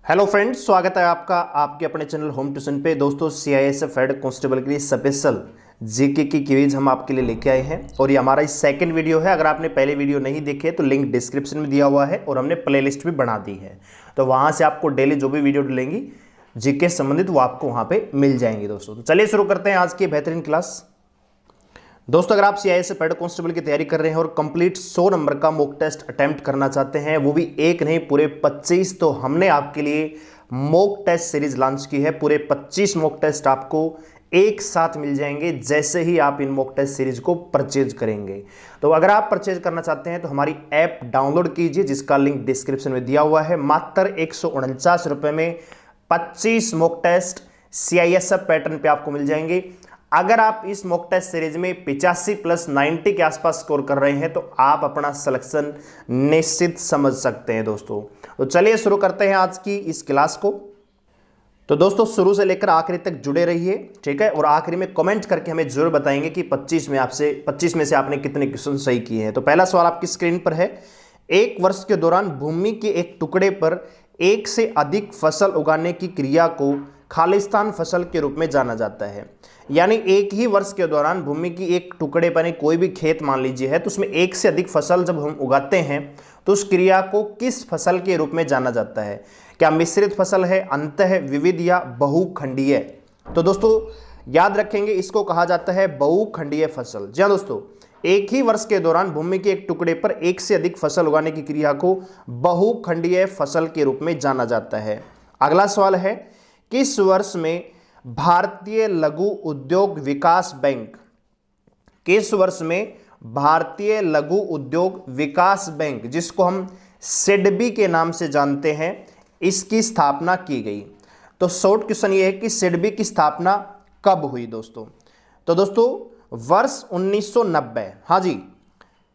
Hello friends, स्वागत है आपका आपके अपने चैनल होम ट्यूशन पे। दोस्तों, सीआईएसएफ हेड कांस्टेबल के लिए स्पेशल जीके की क्विज हम आपके लिए लेके आए हैं और ये हमारा सेकंड वीडियो है। अगर आपने पहले वीडियो नहीं देखे तो लिंक डिस्क्रिप्शन में दिया हुआ है और हमने प्लेलिस्ट भी बना दी है, तो वहाँ से आपको डेली जो भी वीडियो डलेंगी जीके संबंधित वो आपको वहाँ पर मिल जाएंगी। दोस्तों तो चलिए शुरू करते हैं आज की बेहतरीन क्लास। दोस्तों, अगर आप सीआईएसएफ हेड कांस्टेबल की तैयारी कर रहे हैं और कंप्लीट 100 नंबर का मॉक टेस्ट अटेम्प्ट करना चाहते हैं, वो भी एक नहीं पूरे 25, तो हमने आपके लिए मॉक टेस्ट सीरीज लॉन्च की है। पूरे 25 मॉक टेस्ट आपको एक साथ मिल जाएंगे जैसे ही आप इन मॉक टेस्ट सीरीज को परचेज करेंगे। तो अगर आप परचेज करना चाहते हैं तो हमारी ऐप डाउनलोड कीजिए, जिसका लिंक डिस्क्रिप्शन में दिया हुआ है। मात्र 149 रुपये में 25 मॉक टेस्ट सीआईएसएफ पैटर्न पे आपको मिल जाएंगे। अगर आप इस मॉक टेस्ट सीरीज में 85 प्लस 90 के आसपास स्कोर कर रहे हैं तो आप अपना सिलेक्शन निश्चित समझ सकते हैं। दोस्तों तो चलिए शुरू करते हैं आज की इस क्लास को। तो दोस्तों, शुरू से लेकर आखिरी तक जुड़े रहिए, ठीक है। और आखिरी में कमेंट करके हमें जरूर बताएंगे कि 25 में से आपने कितने क्वेश्चन सही किए हैं। तो पहला सवाल आपकी स्क्रीन पर है। एक वर्ष के दौरान भूमि के एक टुकड़े पर एक से अधिक फसल उगाने की क्रिया को खालिस्तान फसल के रूप में जाना जाता है। यानी एक ही वर्ष के दौरान भूमि की एक टुकड़े पर कोई भी खेत मान लीजिए है, तो उसमें एक से अधिक फसल जब हम उगाते हैं तो उस क्रिया को किस फसल के रूप में जाना जाता है? क्या मिश्रित फसल है, अंतः विविध या बहुखंडीय? तो दोस्तों याद रखेंगे, इसको कहा जाता है बहुखंडीय फसल। जी हाँ दोस्तों, एक ही वर्ष के दौरान भूमि के एक टुकड़े पर एक से अधिक फसल उगाने की क्रिया को बहुखंडीय फसल के रूप में जाना जाता है। अगला सवाल है, किस वर्ष में भारतीय लघु उद्योग विकास बैंक, किस वर्ष में भारतीय लघु उद्योग विकास बैंक, जिसको हम सिडबी के नाम से जानते हैं, इसकी स्थापना की गई? तो शॉर्ट क्वेश्चन ये है कि सिडबी की स्थापना कब हुई दोस्तों? तो दोस्तों वर्ष 1990, हाँ जी,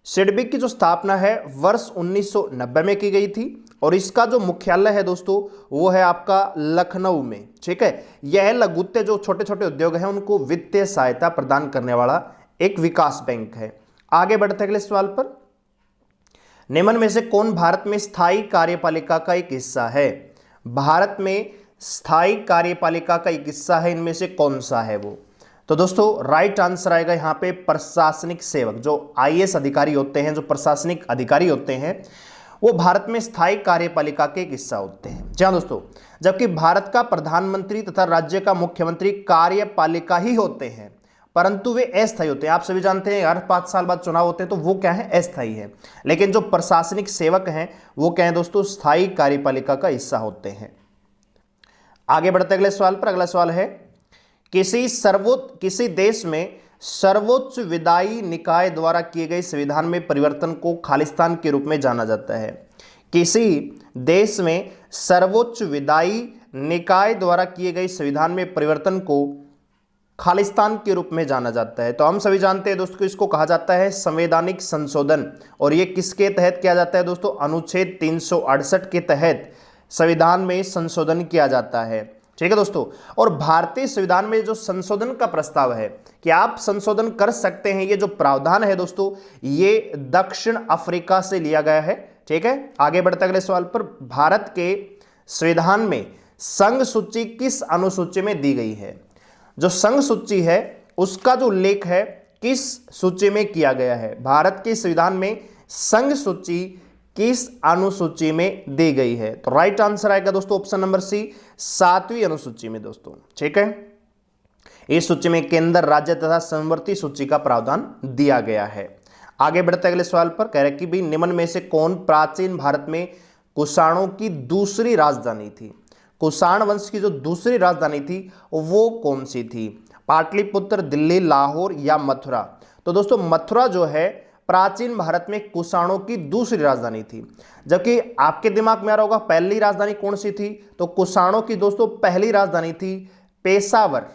सिडबी की जो स्थापना है वर्ष 1990 में की गई थी और इसका जो मुख्यालय है दोस्तों वो है आपका लखनऊ में, ठीक है। यह लघुत्य जो छोटे छोटे उद्योग हैं उनको वित्तीय सहायता प्रदान करने वाला एक विकास बैंक है। आगे बढ़ते हैं अगले सवाल पर। निम्न में से कौन भारत में स्थायी कार्यपालिका का एक हिस्सा है? भारत में स्थायी कार्यपालिका का एक हिस्सा है, इनमें से कौन सा है वो? तो दोस्तों राइट आंसर आएगा यहाँ पे प्रशासनिक सेवक। जो आईएएस अधिकारी होते हैं, जो प्रशासनिक अधिकारी होते हैं, वो भारत में स्थायी कार्यपालिका के एक हिस्सा होते हैं। जी हाँ दोस्तों, जबकि भारत का प्रधानमंत्री तथा राज्य का मुख्यमंत्री कार्यपालिका ही होते हैं, परंतु वे अस्थायी होते हैं। आप सभी जानते हैं हर 5 साल बाद चुनाव होते हैं, तो वो क्या है? अस्थायी है। लेकिन जो प्रशासनिक सेवक हैं वो क्या है दोस्तों? स्थायी कार्यपालिका का हिस्सा होते हैं। आगे बढ़ते अगले सवाल पर। अगला सवाल है, किसी देश में सर्वोच्च विधायी निकाय द्वारा किए गए संविधान में परिवर्तन को खालिस्तान के रूप में जाना जाता है? किसी देश में सर्वोच्च विधायी निकाय द्वारा किए गए संविधान में परिवर्तन को खालिस्तान के रूप में जाना जाता है। तो हम सभी जानते हैं दोस्तों, इसको कहा जाता है संवैधानिक संशोधन, और ये किसके तहत किया जाता है दोस्तों? अनुच्छेद 368 के तहत संविधान में संशोधन किया जाता है, ठीक है दोस्तों। और भारतीय संविधान में जो संशोधन का प्रस्ताव है कि आप संशोधन कर सकते हैं, ये जो प्रावधान है दोस्तों, ये दक्षिण अफ्रीका से लिया गया है, ठीक है। आगे बढ़ते अगले सवाल पर। भारत के संविधान में संघ सूची किस अनुसूची में दी गई है? जो संघ सूची है उसका जो उल्लेख है किस सूची में किया गया है? भारत के संविधान में संघ सूची किस अनुसूची में दी गई है? तो राइट आंसर आएगा दोस्तों ऑप्शन नंबर सी, 7वीं अनुसूची में दोस्तों, ठीक है। इस सूची में केंद्र, राज्य तथा समवर्ती सूची का प्रावधान दिया गया है। आगे बढ़ते अगले सवाल पर। कह रहे कि भी निम्न में से कौन प्राचीन भारत में कुषाणों की दूसरी राजधानी थी? कुषाण वंश की जो दूसरी राजधानी थी वो कौन सी थी? पाटलिपुत्र, दिल्ली, लाहौर या मथुरा? तो दोस्तों मथुरा जो है प्राचीन भारत में कुषाणों की दूसरी राजधानी थी। जबकि आपके दिमाग में आ रहा होगा पहली राजधानी कौन सी थी? तो कुषाणों की दोस्तों पहली राजधानी थी पेशावर,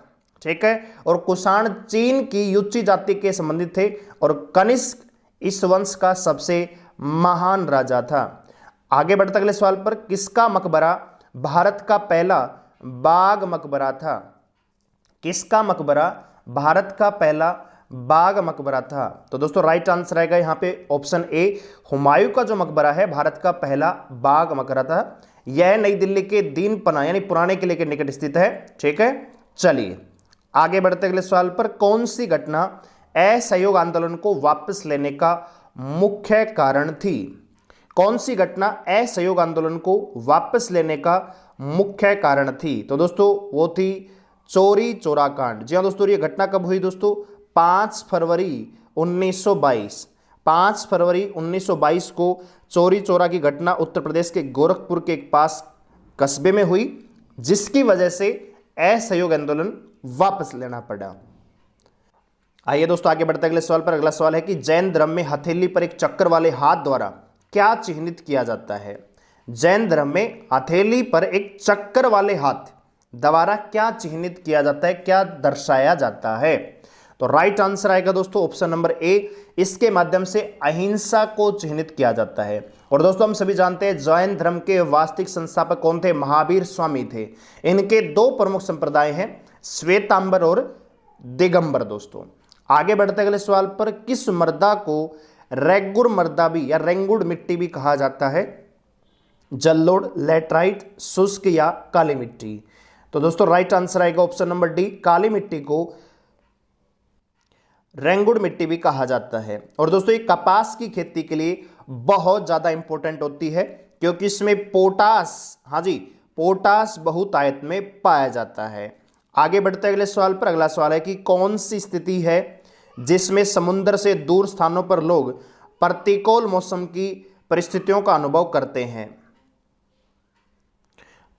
ठीक है। और कुषाण चीन की युच्ची जाति के संबंधित थे और कनिष्क इस वंश का सबसे महान राजा था। आगे बढ़ते अगले सवाल पर। किसका मकबरा भारत का पहला बाघ मकबरा था? किसका मकबरा भारत का पहला बाघ मकबरा था? तो दोस्तों राइट आंसर आएगा यहाँ पे ऑप्शन ए, हुमायूं का जो मकबरा है भारत का पहला बाघ मकबरा था। यह नई दिल्ली के दीनपना यानी पुराने किले के निकट स्थित है। ठीक है, चलिए आगे बढ़ते अगले सवाल पर। कौन सी घटना असहयोग आंदोलन को वापस लेने का मुख्य कारण थी? कौन सी घटना असहयोग आंदोलन को वापस लेने का मुख्य कारण थी? तो दोस्तों वो थी चौरी चौरा कांड। जी हाँ दोस्तों, ये घटना कब हुई दोस्तों? 5 फरवरी 1922। 5 फरवरी 1922 को चौरी चौरा की घटना उत्तर प्रदेश के गोरखपुर के पास कस्बे में हुई, जिसकी वजह से असहयोग आंदोलन वापस लेना पड़ा। आइए दोस्तों आगे बढ़ते अगले सवाल पर। अगला सवाल है कि जैन धर्म में हथेली पर एक चक्र वाले हाथ द्वारा क्या चिह्नित किया जाता है? जैन धर्म में हथेली पर एक चक्र वाले हाथ द्वारा क्या चिह्नित किया जाता है, क्या दर्शाया जाता है? तो राइट आंसर आएगा दोस्तों ऑप्शन नंबर ए, इसके माध्यम से अहिंसा को चिह्नित किया जाता है। और दोस्तों हम सभी जानते हैं जैन धर्म के वास्तविक संस्थापक कौन थे? महावीर स्वामी थे। इनके 2 प्रमुख संप्रदाय हैं, श्वेतांबर और दिगंबर। दोस्तों आगे बढ़ते अगले सवाल पर। किस मृदा को रेगुड़ मृदा भी या रेंगुड़ मिट्टी भी कहा जाता है? जलोढ़, लैटराइट, शुष्क या काली मिट्टी? तो दोस्तों राइट आंसर आएगा ऑप्शन नंबर डी, काली मिट्टी को रेंगुड़ मिट्टी भी कहा जाता है। और दोस्तों ये कपास की खेती के लिए बहुत ज्यादा इंपॉर्टेंट होती है, क्योंकि इसमें पोटास, हाँ जी, पोटास बहुतायत में पाया जाता है। आगे बढ़ते अगले सवाल पर। अगला सवाल है कि कौन सी स्थिति है जिसमें समुद्र से दूर स्थानों पर लोग प्रतिकूल मौसम की परिस्थितियों का अनुभव करते हैं?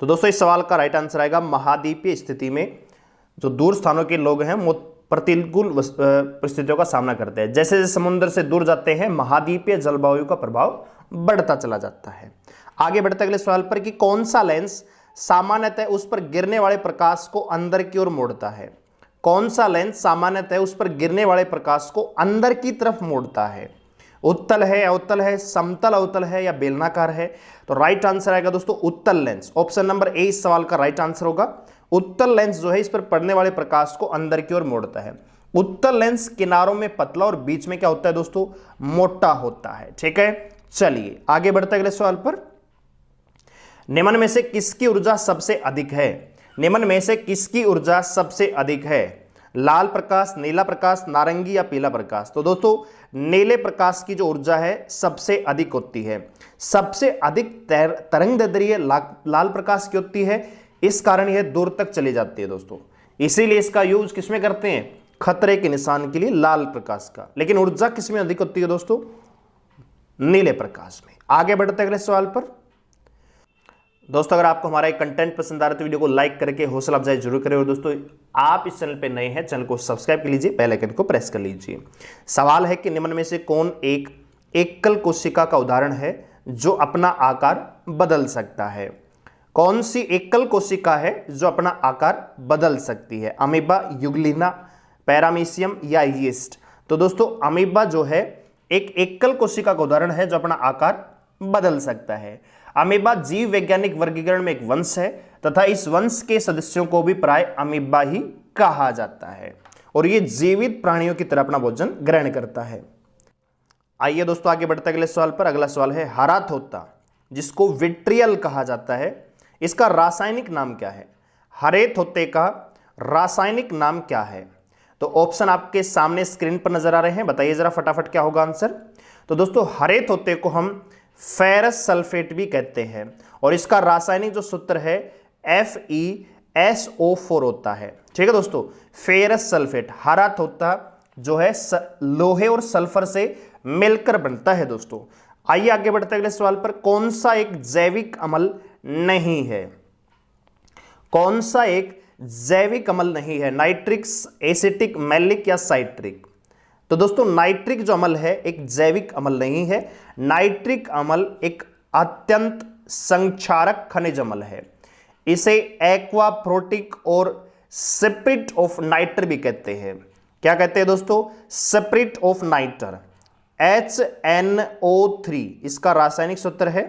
तो दोस्तों इस सवाल का राइट आंसर आएगा महाद्वीपीय स्थिति में जो दूर स्थानों के लोग हैं वो प्रतिकूल परिस्थितियों का सामना करते हैं। जैसे जैसे समुद्र से दूर जाते हैं महाद्वीपीय जलवायु का प्रभाव बढ़ता चला जाता है। आगे बढ़ते अगले सवाल पर कि कौन सा लेंस सामान्यतः उस पर गिरने वाले प्रकाश को अंदर की ओर मोड़ता है? कौन सा लेंस सामान्यतः उस पर गिरने वाले प्रकाश को अंदर की तरफ मोड़ता है? उत्तल है, अवतल है, समतल अवतल है या बेलनाकार है? तो राइट आंसर आएगा दोस्तों उत्तल लेंस। ऑप्शन नंबर ए इस सवाल का राइट आंसर होगा। उत्तल लेंस जो है इस पर पड़ने वाले प्रकाश को अंदर की ओर मोड़ता है। उत्तल लेंस किनारों में पतला और बीच में क्या होता है दोस्तों? मोटा होता है। ठीक है, चलिए आगे बढ़ते अगले सवाल पर। निम्न में से किसकी ऊर्जा सबसे अधिक है? निम्न में से किसकी ऊर्जा सबसे अधिक है? लाल प्रकाश, नीला प्रकाश, नारंगी या पीला प्रकाश? तो दोस्तों नीले प्रकाश की जो ऊर्जा है सबसे अधिक होती है। सबसे अधिक तरंगदैर्ध्य लाल प्रकाश की होती है, इस कारण यह दूर तक चली जाती है दोस्तों। इसीलिए इसका यूज किसमें करते हैं? खतरे के निशान के लिए लाल प्रकाश का। लेकिन ऊर्जा किसमें अधिक होती है दोस्तों? नीले प्रकाश में। आगे बढ़ते अगले सवाल पर। दोस्तों अगर आपको हमारा एक कंटेंट पसंद आ रहा है तो वीडियो को लाइक करके हौसला अफजाई जरूर करें। और दोस्तों आप इस चैनल पे नए हैं, चैनल को सब्सक्राइब कर लीजिए, बेल आइकन को प्रेस कर लीजिए। सवाल है कि निम्न में से कौन एक एकल कोशिका का उदाहरण है जो अपना आकार बदल सकता है? कौन सी एकल कोशिका है जो अपना आकार बदल सकती है? अमीबा, युगलिना, पैरामीशियम या यीस्ट? तो दोस्तों अमीबा जो है एक एकल कोशिका का उदाहरण है जो अपना आकार बदल सकता है। अमीबा जीव वैज्ञानिक वर्गीकरण में एक वंश है तथा इस वंश के सदस्यों को भी प्राय अमीबा ही कहा जाता है और ये जीवित प्राणियों की तरह अपना भोजन ग्रहण करता है। आइए दोस्तों आगे बढ़ते अगले सवाल पर। अगला सवाल है हरा तोता जिसको विट्रियल कहा जाता है, इसका रासायनिक नाम क्या है? हरे तोते का रासायनिक नाम क्या है? तो ऑप्शन आपके सामने स्क्रीन पर नजर आ रहे हैं, बताइए जरा फटाफट क्या होगा आंसर। तो दोस्तों हरे तोते को हम फेरस सल्फेट भी कहते हैं और इसका रासायनिक जो सूत्र है FeSO4 होता है। ठीक है दोस्तों, फेरस सल्फेट हरा तोता जो है लोहे और सल्फर से मिलकर बनता है दोस्तों। आइए आगे बढ़ते अगले सवाल पर। कौन सा एक जैविक अम्ल नहीं है? कौन सा एक जैविक अम्ल नहीं है? नाइट्रिक, एसिटिक, मैलिक या साइट्रिक? तो दोस्तों नाइट्रिक जो अम्ल है एक जैविक अम्ल नहीं है। नाइट्रिक अम्ल एक अत्यंत संक्षारक खनिज अम्ल है। इसे एक्वाफ्रोटिक और स्पिरिट ऑफ नाइटर भी कहते हैं। क्या कहते हैं दोस्तों? स्पिरिट ऑफ नाइटर, HNO3 इसका रासायनिक सूत्र है।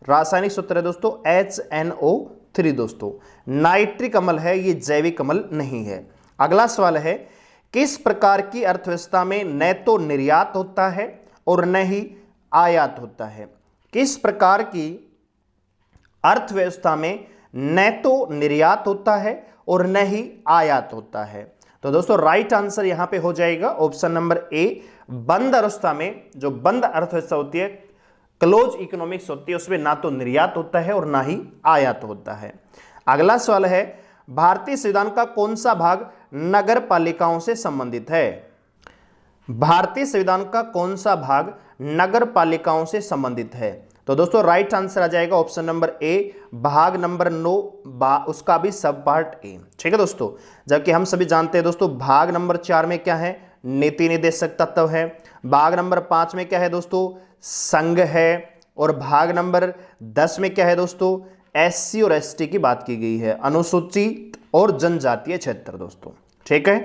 रासायनिक सूत्र है दोस्तों HNO3 दोस्तों। नाइट्रिक अम्ल है, ये जैविक अम्ल नहीं है। अगला सवाल है किस प्रकार की अर्थव्यवस्था में न तो निर्यात होता है और न ही आयात होता है? किस प्रकार की अर्थव्यवस्था में न तो निर्यात होता है और न ही आयात होता है। तो दोस्तों राइट आंसर यहां पे हो जाएगा ऑप्शन नंबर ए। बंद अवस्था में, जो बंद अर्थव्यवस्था होती है, क्लोज इकोनॉमिक्स होती है, उसमें ना तो निर्यात होता है और ना ही आयात होता है। अगला सवाल है, भारतीय संविधान का कौन सा भाग नगर पालिकाओं से संबंधित है? भारतीय संविधान का कौन सा भाग नगर पालिकाओं से संबंधित है? तो दोस्तों राइट आंसर आ जाएगा ऑप्शन नंबर ए, भाग नंबर 9, उसका भी सब पार्ट ए। ठीक है दोस्तों, जबकि हम सभी जानते हैं दोस्तों भाग नंबर 4 में क्या है, नीति निर्देशक तत्व है। भाग नंबर 5 में क्या है दोस्तों, संघ है। और भाग नंबर 10 में क्या है दोस्तों, एससी और एसटी की बात की गई है, अनुसूचित और जनजातीय क्षेत्र दोस्तों। ठीक है,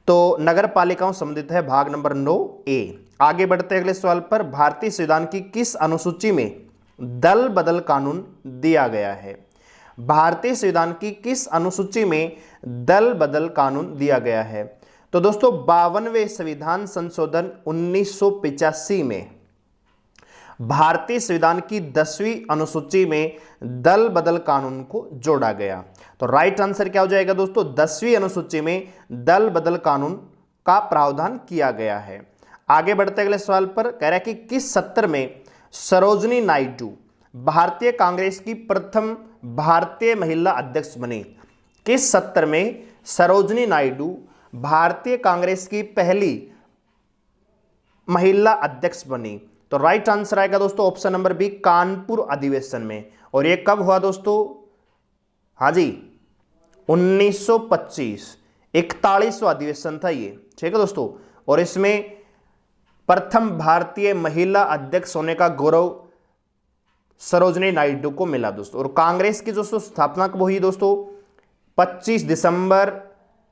तो नगर पालिकाओं संबंधित है भाग नंबर 9 ए। आगे बढ़ते हैं अगले सवाल पर, भारतीय संविधान की किस अनुसूची में दल बदल कानून दिया गया है? भारतीय संविधान की किस अनुसूची में दल बदल कानून दिया गया है? तो दोस्तों 52वें संविधान संशोधन 1985 में भारतीय संविधान की 10वीं अनुसूची में दल बदल कानून को जोड़ा गया। तो राइट आंसर क्या हो जाएगा दोस्तों, 10वीं अनुसूची में दल बदल कानून का प्रावधान किया गया है। आगे बढ़ते अगले सवाल पर, कह रहा है कि किस सत्र में सरोजनी नायडू भारतीय कांग्रेस की प्रथम भारतीय महिला अध्यक्ष बनी? किस सत्र में सरोजनी नायडू भारतीय कांग्रेस की पहली महिला अध्यक्ष बनी? तो राइट आंसर आएगा दोस्तों ऑप्शन नंबर बी, कानपुर अधिवेशन में। और यह कब हुआ दोस्तों? हाँ जी, 1925, 41वां अधिवेशन था ये। ठीक है दोस्तों, और इसमें प्रथम भारतीय महिला अध्यक्ष होने का गौरव सरोजनी नायडू को मिला दोस्तों। और कांग्रेस की दोस्तों स्थापना कब हुई दोस्तों? 25 दिसंबर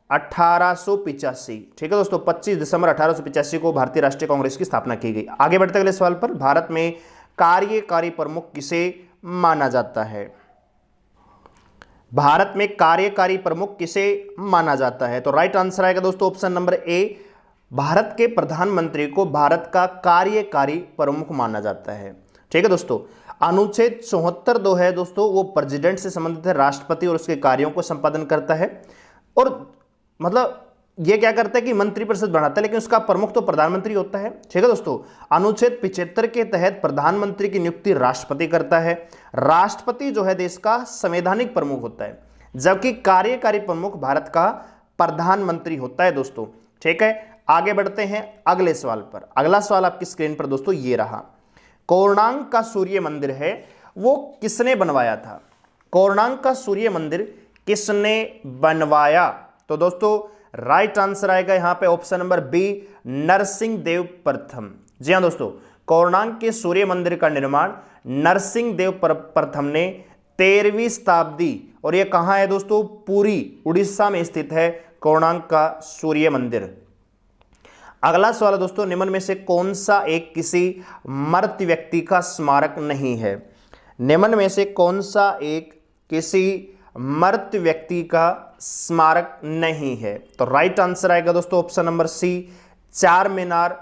1885। ठीक है दोस्तों, 25 दिसंबर 1885 को भारतीय राष्ट्रीय कांग्रेस की स्थापना की गई। आगे बढ़ते अगले सवाल पर, भारत में कार्यकारी प्रमुख किसे माना जाता है? भारत में कार्यकारी प्रमुख किसे माना जाता है? तो राइट आंसर आएगा दोस्तों ऑप्शन नंबर ए, भारत के प्रधानमंत्री को भारत का कार्यकारी प्रमुख माना जाता है। ठीक है दोस्तों, अनुच्छेद 74 जो है दोस्तों वो प्रेसिडेंट से संबंधित है, राष्ट्रपति और उसके कार्यों को संपादन करता है। और मतलब ये क्या करता है कि मंत्रिपरिषद बढ़ाता है, लेकिन उसका प्रमुख तो प्रधानमंत्री होता है। ठीक है दोस्तों, अनुच्छेद 75 के तहत प्रधानमंत्री की नियुक्ति राष्ट्रपति करता है। राष्ट्रपति जो है देश का संवैधानिक प्रमुख होता है, जबकि कार्यकारी प्रमुख भारत का प्रधानमंत्री होता है दोस्तों। ठीक है, आगे बढ़ते हैं अगले सवाल पर। अगला सवाल आपकी स्क्रीन पर दोस्तों ये रहा, कोणार्क का सूर्य मंदिर है वो किसने बनवाया था? कोणार्क का सूर्य मंदिर किसने बनवाया? तो दोस्तों राइट आंसर आएगा यहां पे option number B, Narsingh Dev प्रथम। जी हां दोस्तों, कोणार्क के सूर्य मंदिर का निर्माण नरसिंह देव प्रथम ने 13वीं शताब्दी, और यह कहां है दोस्तों? पुरी, उड़ीसा में स्थित है कोणार्क का सूर्य मंदिर। अगला सवाल है दोस्तों, निम्न में से कौन सा एक किसी मृत व्यक्ति का स्मारक नहीं है? निम्न में से कौन सा एक किसी मृत व्यक्ति का स्मारक नहीं है? तो राइट आंसर आएगा दोस्तों ऑप्शन नंबर सी, चार मीनार।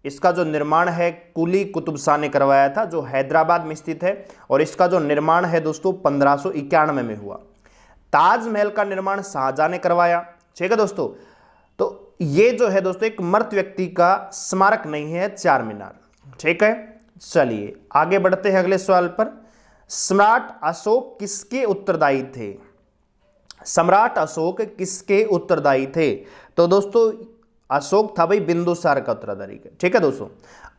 इसका जो निर्माण है कुली कुतुब शाह ने करवाया था, जो हैदराबाद में स्थित है, और इसका जो निर्माण है दोस्तों 1591 में हुआ। ताजमहल का निर्माण शाहजहां ने करवाया। ठीक है दोस्तों, तो ये जो है दोस्तों एक मृत व्यक्ति का स्मारक नहीं है, चार मीनार। ठीक है, चलिए आगे बढ़ते हैं अगले सवाल पर। सम्राट अशोक किसके उत्तरदायी थे? सम्राट अशोक किसके उत्तरदायी थे? तो दोस्तों अशोक था भाई बिंदुसार का उत्तराधिकारी। ठीक है दोस्तों,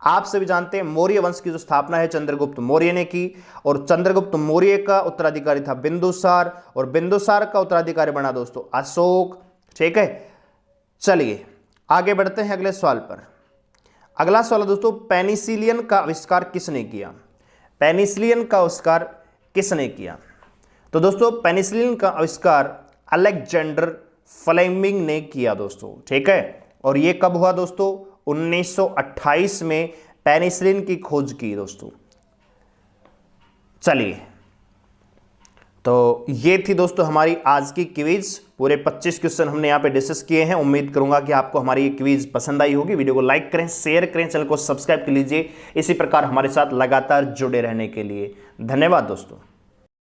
आप सभी जानते हैं मौर्य वंश की जो स्थापना है चंद्रगुप्त मौर्य ने की, और चंद्रगुप्त मौर्य का उत्तराधिकारी था बिंदुसार, और बिंदुसार का उत्तराधिकारी बना दोस्तों अशोक। ठीक है, चलिए आगे बढ़ते हैं अगले सवाल पर। अगला सवाल दोस्तों, पेनिसिलिन का आविष्कार किसने किया? पेनिसिलिन का आविष्कार किसने किया? तो दोस्तों पेनिसिलिन का आविष्कार अलेक्जेंडर फ्लेमिंग ने किया दोस्तों। ठीक है, और ये कब हुआ दोस्तों? 1928 में पेनिसिलिन की खोज की दोस्तों। चलिए, तो ये थी दोस्तों हमारी आज की क्विज। पूरे 25 क्वेश्चन हमने यहाँ पे डिस्कस किए हैं। उम्मीद करूंगा कि आपको हमारी ये क्विज पसंद आई होगी। वीडियो को लाइक करें, शेयर करें, चैनल को सब्सक्राइब कर लीजिए इसी प्रकार हमारे साथ लगातार जुड़े रहने के लिए। धन्यवाद दोस्तों।